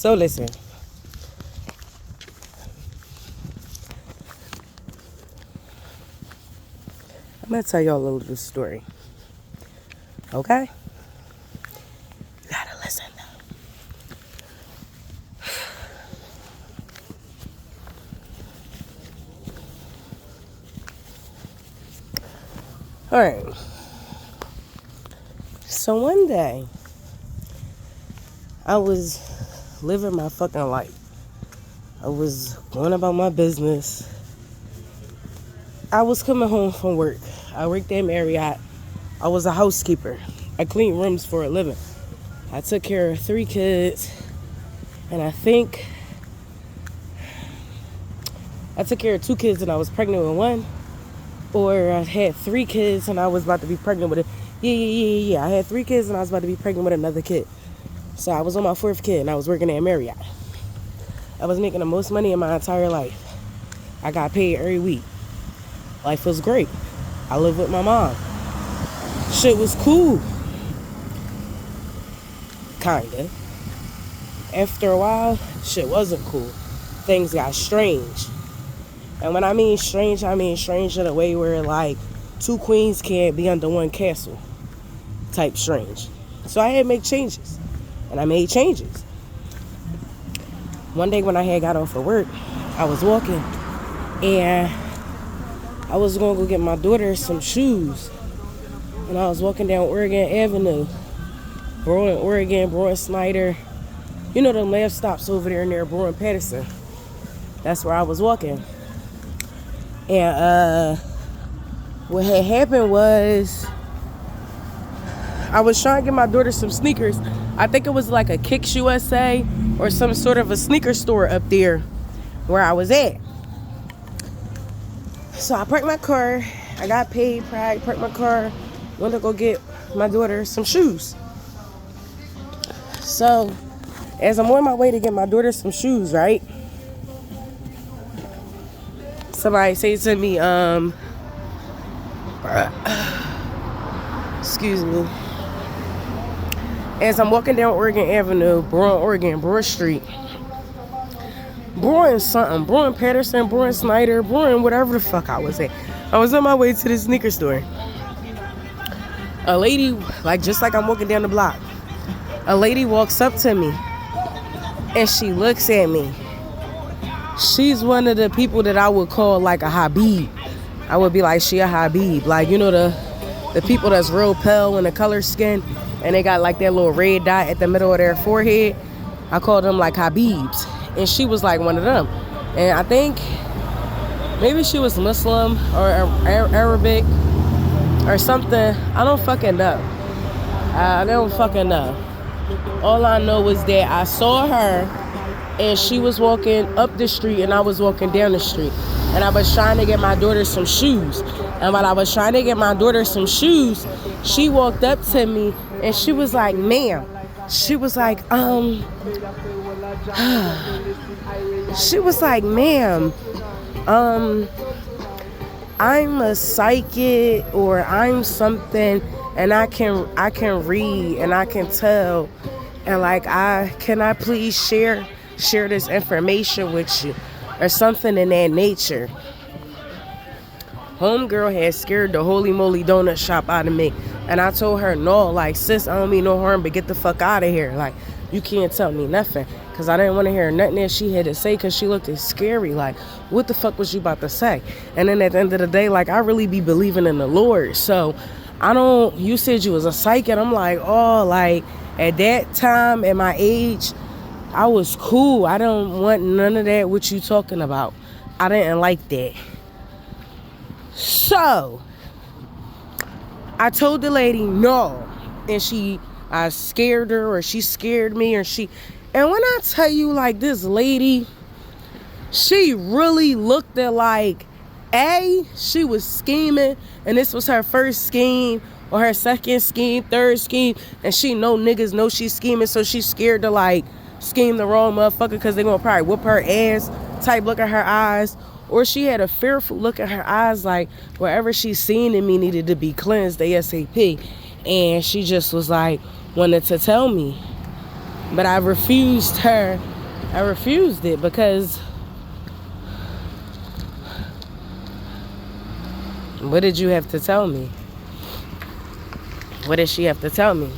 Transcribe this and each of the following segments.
So listen. I'm going to tell y'all a little story. Okay? You got to listen. All right. So one day, I was living my fucking life. I was going about my business. I was coming home from work. I worked at Marriott. I was a housekeeper. I cleaned rooms for a living. I took care of 3 kids. And I think I took care of 2 kids and I was pregnant with 1. Or I had 3 kids and I was about to be pregnant with a... Yeah. I had 3 kids and I was about to be pregnant with another kid. So I was on my 4th kid and I was working at Marriott. I was making the most money in my entire life. I got paid every week. Life was great. I lived with my mom. Shit was cool. Kinda. After a while, shit wasn't cool. Things got strange. And when I mean strange in a way where like 2 queens can't be under 1 castle type strange. So I had to make changes. And I made changes. One day when I had got off of work, I was walking and I was going to go get my daughter some shoes. And I was walking down Oregon Avenue. Broad Oregon, Broad Snyder. You know them last stops over there near Broad Patterson. That's where I was walking. And what had happened was I was trying to get my daughter some sneakers. I think it was like a Kicks USA or some sort of a sneaker store up there where I was at. So I parked my car. I got paid, parked my car, went to go get my daughter some shoes. So as I'm on my way to get my daughter some shoes, right? Somebody say to me, excuse me. As I'm walking down Oregon Avenue, Broad Street, Broad something, Broad Patterson, Broad Snyder, Broad whatever the fuck I was at. I was on my way to the sneaker store. A lady, just like I'm walking down the block, a lady walks up to me and she looks at me. She's one of the people that I would call like a Habib. I would be like, she a Habib. Like, you know, the people that's real pale in the color skin and they got like that little red dot at the middle of their forehead. I call them like Habibs. And she was like one of them. And I think maybe she was Muslim or Arabic or something. I don't fucking know. I don't fucking know. All I know is that I saw her and she was walking up the street and I was walking down the street. And I was trying to get my daughter some shoes. And while I was trying to get my daughter some shoes, she walked up to me and she was like, ma'am. She was like, she was like, ma'am, I'm a psychic or I'm something and I can read and I can tell. And like, can I please share this information with you or something in that nature. Homegirl had scared the holy moly donut shop out of me. And I told her, no, like, sis, I don't mean no harm, but get the fuck out of here. Like, you can't tell me nothing. Because I didn't want to hear nothing that she had to say because she looked scary. Like, what the fuck was you about to say? And then at the end of the day, like, I really be believing in the Lord. So, you said you was a psychic. And I'm like, oh, like, at that time, at my age, I was cool. I don't want none of that, what you talking about. I didn't like that. So, I told the lady no. And I scared her or she scared me and when I tell you, like, this lady, she really looked at like, she was scheming and this was her first scheme or her second scheme, third scheme, and she know niggas know she's scheming, so she's scared to like scheme the wrong motherfucker because they're gonna probably whoop her ass type look at her eyes. Or she had a fearful look at her eyes like wherever she seen in me needed to be cleansed ASAP. And she just was like, wanted to tell me. But I refused her I refused it because what did you have to tell me? What did she have to tell me?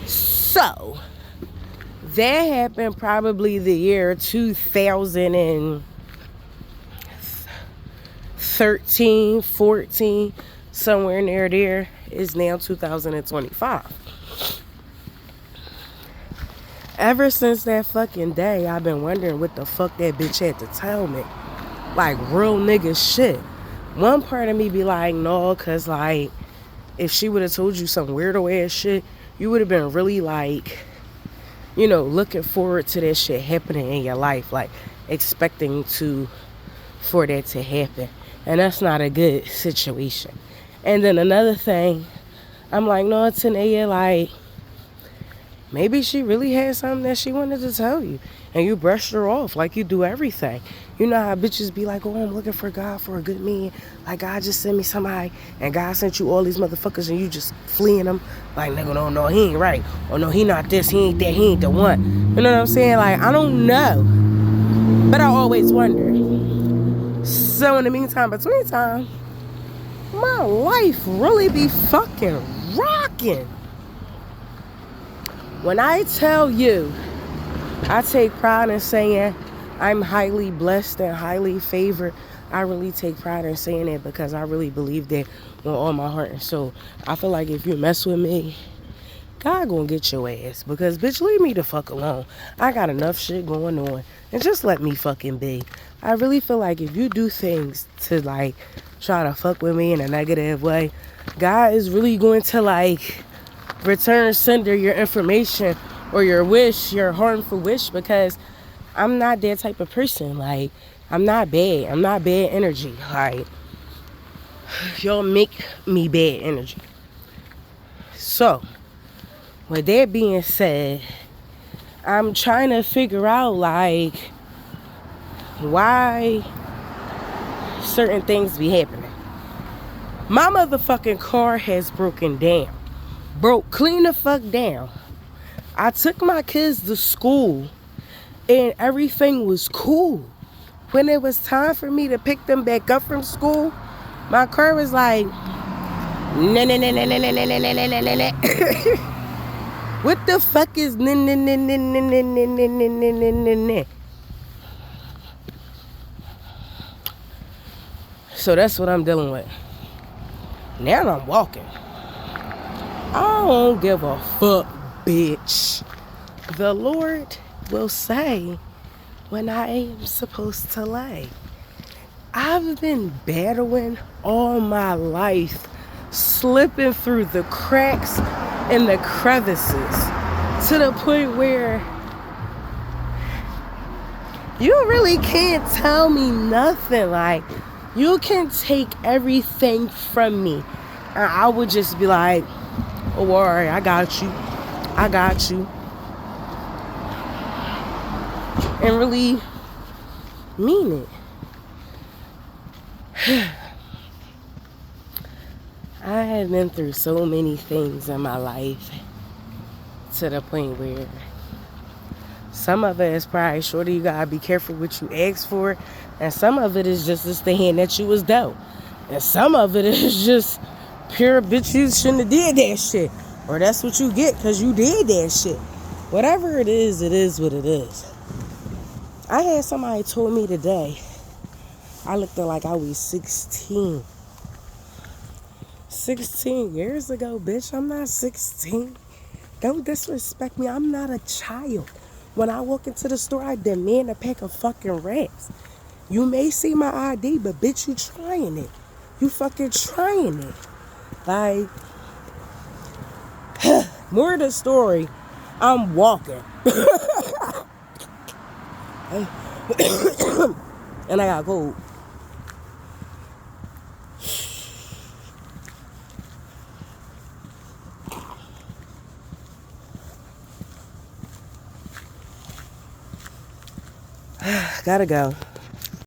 So, that happened probably the year 2013, 14, somewhere near there. Is now 2025. Ever since that fucking day, I've been wondering what the fuck that bitch had to tell me. Like, real nigga shit. One part of me be like, no, cause like, if she would have told you some weirdo ass shit, you would have been really like, you know, looking forward to that shit happening in your life, like expecting for that to happen. And that's not a good situation. And then another thing, I'm like, no, Tanea, like, maybe she really had something that she wanted to tell you. And you brushed her off like you do everything. You know how bitches be like, oh, I'm looking for God, for a good man. Like, God just sent me somebody. And God sent you all these motherfuckers and you just fleeing them. Like, nigga, no, he ain't right. Or no, he not this, he ain't that, he ain't the one. You know what I'm saying? Like, I don't know. But I always wonder. So in the meantime, between time, my life really be fucking rocking. When I tell you, I take pride in saying I'm highly blessed and highly favored. I really take pride in saying it because I really believe that with all my heart and soul. I feel like if you mess with me, God gonna get your ass. Because, bitch, leave me the fuck alone. I got enough shit going on. And just let me fucking be. I really feel like if you do things to, like, try to fuck with me in a negative way, God is really going to, like, sender your information or your wish, your harmful wish, because I'm not that type of person. Like, I'm not bad. I'm not bad energy. Like, y'all make me bad energy. So, with that being said, I'm trying to figure out, like, why certain things be happening. My motherfucking car has broken down. Broke clean the fuck down. I took my kids to school and everything was cool. When it was time for me to pick them back up from school, my car was like, nah. What the fuck is nah? So that's what I'm dealing with. Now I'm walking. I don't give a fuck, bitch. The Lord will say when I am supposed to lay. I've been battling all my life, slipping through the cracks and the crevices to the point where you really can't tell me nothing. Like, you can take everything from me and I would just be like, oh, all right, I got you. And really mean it. I have been through so many things in my life to the point where some of it is probably shorty, you gotta be careful what you ask for, and some of it is just the hand that you was dealt, and some of it is just pure bitch, you shouldn't have did that shit, or that's what you get because you did that shit. Whatever it is what it is. I had somebody told me today, I looked like I was 16. 16 years ago, bitch. I'm not 16. Don't disrespect me. I'm not a child. When I walk into the store, I demand a pack of fucking rats. You may see my ID, but bitch, you trying it. You fucking trying it. Like, more of the story, I'm walking. And I got cold. Gotta go.